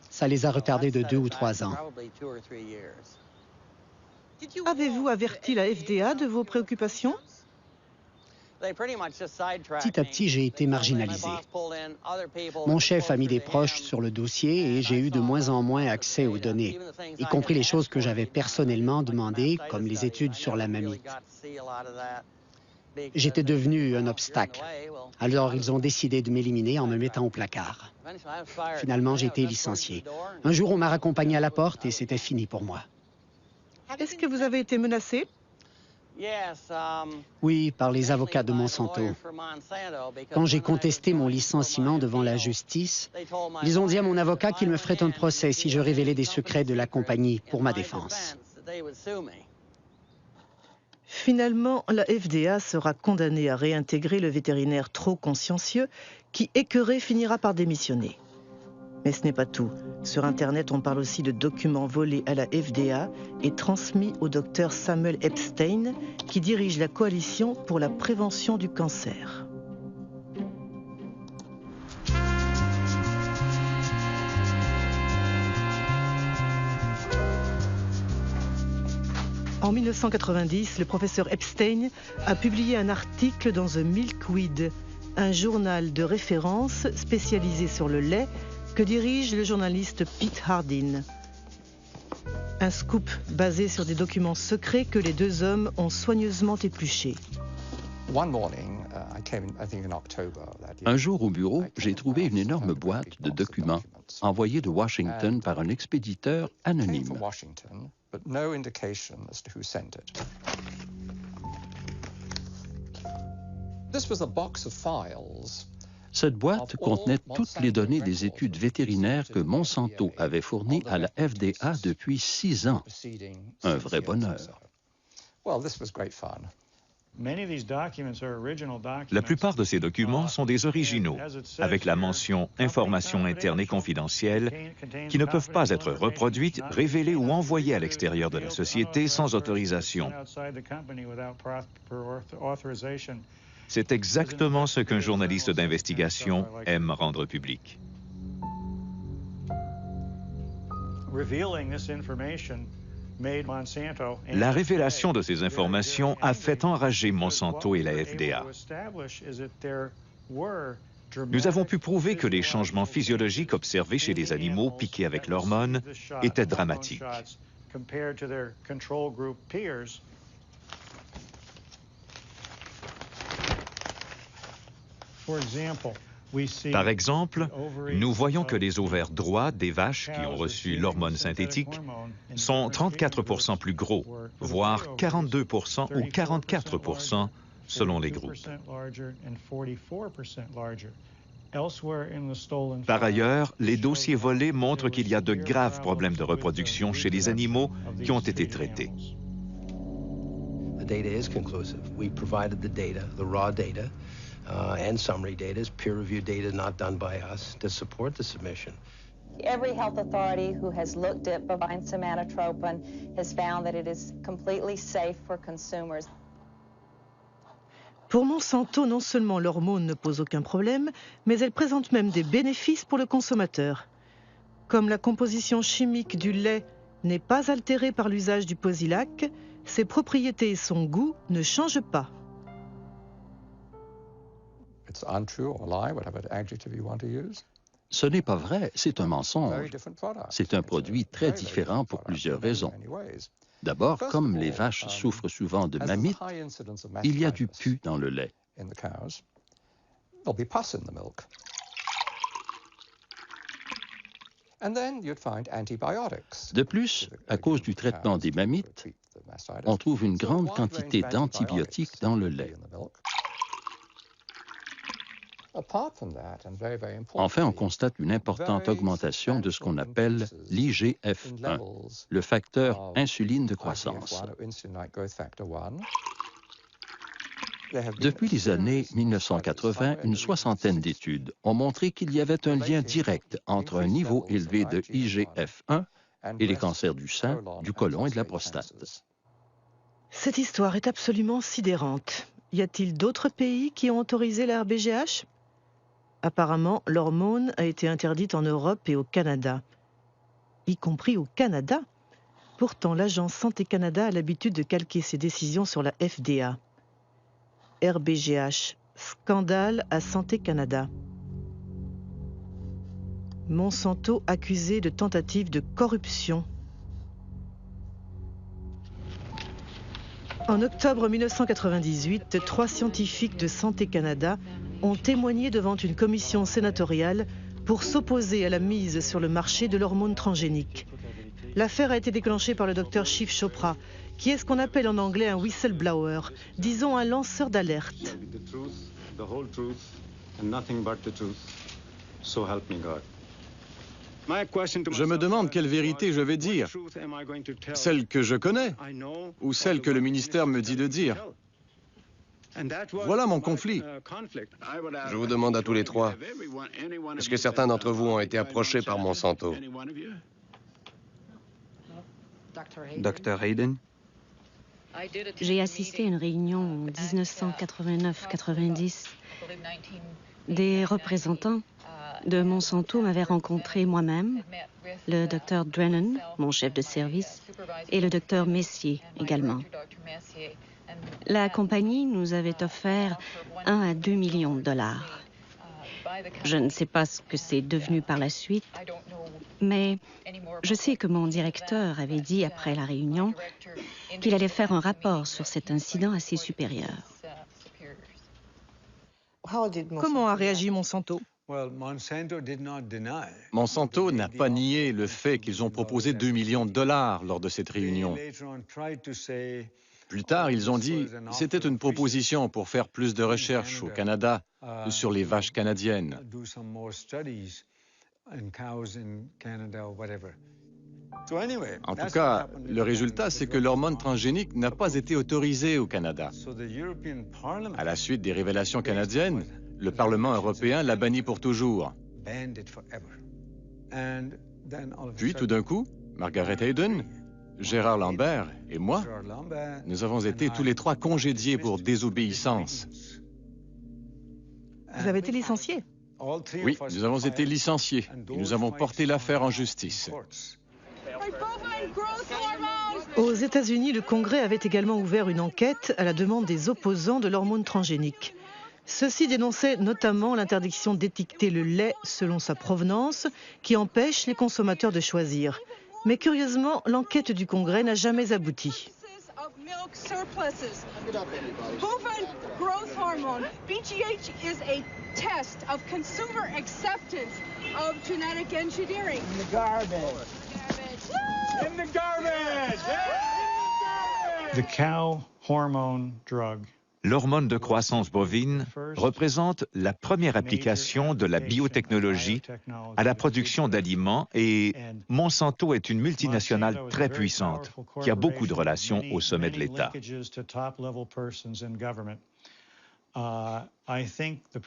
Ça les a retardés de 2 ou 3 ans. Avez-vous averti la FDA de vos préoccupations? Petit à petit, j'ai été marginalisé. Mon chef a mis des proches sur le dossier et j'ai eu de moins en moins accès aux données, y compris les choses que j'avais personnellement demandées, comme les études sur la mamite. J'étais devenu un obstacle. Alors, ils ont décidé de m'éliminer en me mettant au placard. Finalement, j'ai été licencié. Un jour, on m'a raccompagné à la porte et c'était fini pour moi. Est-ce que vous avez été menacé? Oui, par les avocats de Monsanto. Quand j'ai contesté mon licenciement devant la justice, ils ont dit à mon avocat qu'il me ferait un procès si je révélais des secrets de la compagnie pour ma défense. Finalement, la FDA sera condamnée à réintégrer le vétérinaire trop consciencieux qui, écœuré, finira par démissionner. Mais ce n'est pas tout. Sur Internet, on parle aussi de documents volés à la FDA et transmis au docteur Samuel Epstein, qui dirige la coalition pour la prévention du cancer. En 1990, le professeur Epstein a publié un article dans The Milkweed, un journal de référence spécialisé sur le lait que dirige le journaliste Pete Hardin. Un scoop basé sur des documents secrets que les deux hommes ont soigneusement épluchés. Un jour au bureau, j'ai trouvé une énorme boîte de documents envoyée de Washington par un expéditeur anonyme. Cette boîte contenait toutes les données des études vétérinaires que Monsanto avait fournies à la FDA depuis 6 ans. Un vrai bonheur. La plupart de ces documents sont des originaux, avec la mention « Informations internes et confidentielles » qui ne peuvent pas être reproduites, révélées ou envoyées à l'extérieur de la société sans autorisation. C'est exactement ce qu'un journaliste d'investigation aime rendre public. La révélation de ces informations a fait enrager Monsanto et la FDA. Nous avons pu prouver que les changements physiologiques observés chez les animaux piqués avec l'hormone étaient dramatiques. Par exemple, nous voyons que les ovaires droits des vaches qui ont reçu l'hormone synthétique sont 34% plus gros, voire 42% ou 44% selon les groupes. Par ailleurs, les dossiers volés montrent qu'il y a de graves problèmes de reproduction chez les animaux qui ont été traités. The data is conclusive. We provided the data, the raw data. And summary data is peer-reviewed data not done by us to support the submission. Every health authority who has looked at bovine somatotropin has found that it is completely safe for consumers. Pour Monsanto, non seulement l'hormone ne pose aucun problème, mais elle présente même des bénéfices pour le consommateur. Comme la composition chimique du lait n'est pas altérée par l'usage du Posilac, ses propriétés et son goût ne changent pas. Ce n'est pas vrai, c'est un mensonge. C'est un produit très différent pour plusieurs raisons. D'abord, comme les vaches souffrent souvent de mammites, il y a du pus dans le lait. De plus, à cause du traitement des mammites, on trouve une grande quantité d'antibiotiques dans le lait. Enfin, on constate une importante augmentation de ce qu'on appelle l'IGF-1, le facteur insuline de croissance. Depuis les années 1980, une soixantaine d'études ont montré qu'il y avait un lien direct entre un niveau élevé de IGF-1 et les cancers du sein, du côlon et de la prostate. Cette histoire est absolument sidérante. Y a-t-il d'autres pays qui ont autorisé la RBGH ? Apparemment, l'hormone a été interdite en Europe et au Canada. Y compris au Canada. Pourtant, l'agence Santé Canada a l'habitude de calquer ses décisions sur la FDA. RBGH, scandale à Santé Canada. Monsanto accusé de tentative de corruption. En octobre 1998, 3 scientifiques de Santé Canada ont témoigné devant une commission sénatoriale pour s'opposer à la mise sur le marché de l'hormone transgénique. L'affaire a été déclenchée par le docteur Shiv Chopra, qui est ce qu'on appelle en anglais un whistleblower, disons un lanceur d'alerte. Je me demande quelle vérité je vais dire. Celle que je connais ou celle que le ministère me dit de dire. Voilà mon conflit. Je vous demande à tous les trois, est-ce que certains d'entre vous ont été approchés par Monsanto? Dr. Hayden? J'ai assisté à une réunion en 1989-90. Des représentants de Monsanto m'avaient rencontré moi-même, le Dr. Drennan, mon chef de service, et le Dr. Messier également. La compagnie nous avait offert 1 à 2 millions de dollars. Je ne sais pas ce que c'est devenu par la suite, mais je sais que mon directeur avait dit après la réunion qu'il allait faire un rapport sur cet incident à ses supérieurs. Comment a réagi Monsanto? Monsanto n'a pas nié le fait qu'ils ont proposé 2 millions de dollars lors de cette réunion. Plus tard, ils ont dit que c'était une proposition pour faire plus de recherches au Canada sur les vaches canadiennes. En tout cas, le résultat, c'est que l'hormone transgénique n'a pas été autorisée au Canada. À la suite des révélations canadiennes, le Parlement européen l'a banni pour toujours. Puis, tout d'un coup, Margaret Hayden, Gérard Lambert et moi, nous avons été tous les trois congédiés pour désobéissance. Vous avez été licencié? Oui, nous avons été licenciés et nous avons porté l'affaire en justice. Aux États-Unis, le Congrès avait également ouvert une enquête à la demande des opposants de l'hormone transgénique. Ceux-ci dénonçaient notamment l'interdiction d'étiqueter le lait selon sa provenance, qui empêche les consommateurs de choisir. Mais curieusement, l'enquête du Congrès n'a jamais abouti. Bovine growth hormone, BGH, is a test of consumer acceptance of genetic engineering. In the garbage. In the garbage. The cow hormone drug. L'hormone de croissance bovine représente la première application de la biotechnologie à la production d'aliments et Monsanto est une multinationale très puissante qui a beaucoup de relations au sommet de l'État.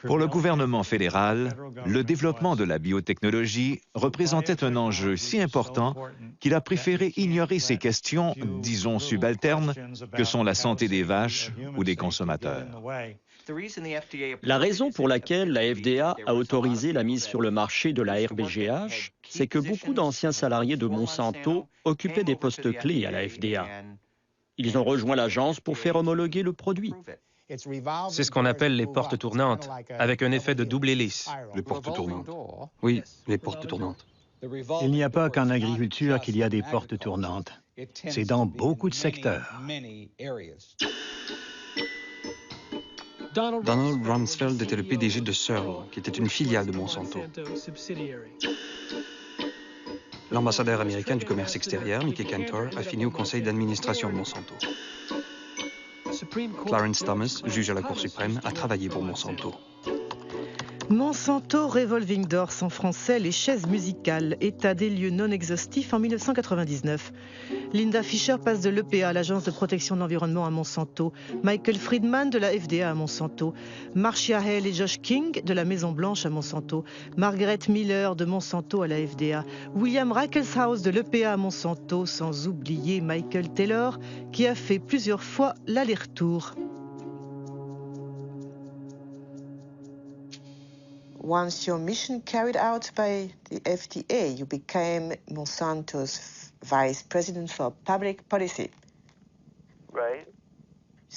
Pour le gouvernement fédéral, le développement de la biotechnologie représentait un enjeu si important qu'il a préféré ignorer ces questions, disons subalternes, que sont la santé des vaches ou des consommateurs. La raison pour laquelle la FDA a autorisé la mise sur le marché de la RBGH, c'est que beaucoup d'anciens salariés de Monsanto occupaient des postes clés à la FDA. Ils ont rejoint l'agence pour faire homologuer le produit. C'est ce qu'on appelle les portes tournantes, avec un effet de double hélice. Les portes tournantes. Oui, les portes tournantes. Il n'y a pas qu'en agriculture qu'il y a des portes tournantes. C'est dans beaucoup de secteurs. Donald Rumsfeld était le PDG de Searle, qui était une filiale de Monsanto. L'ambassadeur américain du commerce extérieur, Mickey Cantor, a fini au conseil d'administration de Monsanto. Clarence Thomas, juge à la Cour suprême, a travaillé pour Monsanto. Monsanto Revolving Doors, en français, les chaises musicales, état des lieux non exhaustif en 1999. Linda Fisher passe de l'EPA à l'Agence de protection de l'environnement à Monsanto, Michael Friedman de la FDA à Monsanto, Marcia Hale et Josh King de la Maison-Blanche à Monsanto, Margaret Miller de Monsanto à la FDA, William Rackelshaus de l'EPA à Monsanto, sans oublier Michael Taylor qui a fait plusieurs fois l'aller-retour. Once your mission carried out by the FDA, you became Monsanto's vice president for public policy. Right.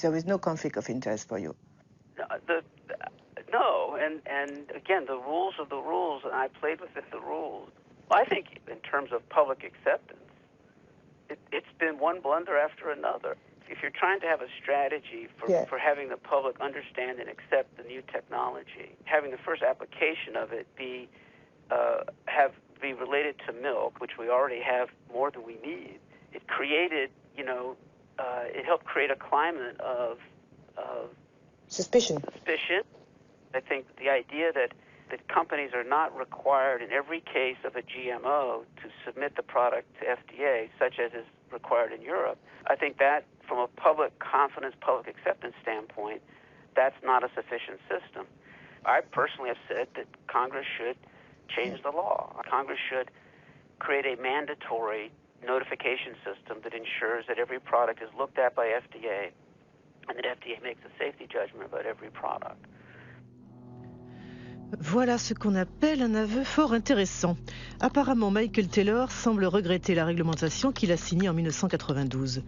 There is no conflict of interest for you. No, and again, the rules are the rules, and I played within the rules. I think in terms of public acceptance, it's been one blunder after another. If you're trying to have a strategy for having the public understand and accept the new technology, having the first application of it be related to milk, which we already have more than we need, it created, it helped create a climate of suspicion. I think the idea that companies are not required in every case of a GMO to submit the product to FDA, such as is required in Europe, I think that from a public confidence, public acceptance standpoint, that's not a sufficient system. I personally have said that Congress should change the law. Congress should create a mandatory notification system that ensures that every product is looked at by FDA and that FDA makes a safety judgment about every product. Voilà ce qu'on appelle un aveu fort intéressant. Apparemment, Michael Taylor semble regretter la réglementation qu'il a signée en 1992.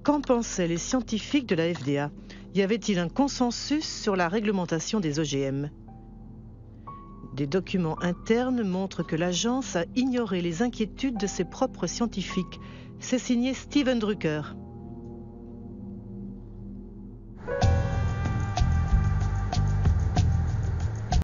Qu'en pensaient les scientifiques de la FDA? Y avait-il un consensus sur la réglementation des OGM? Des documents internes montrent que l'agence a ignoré les inquiétudes de ses propres scientifiques. C'est signé Steven Drucker.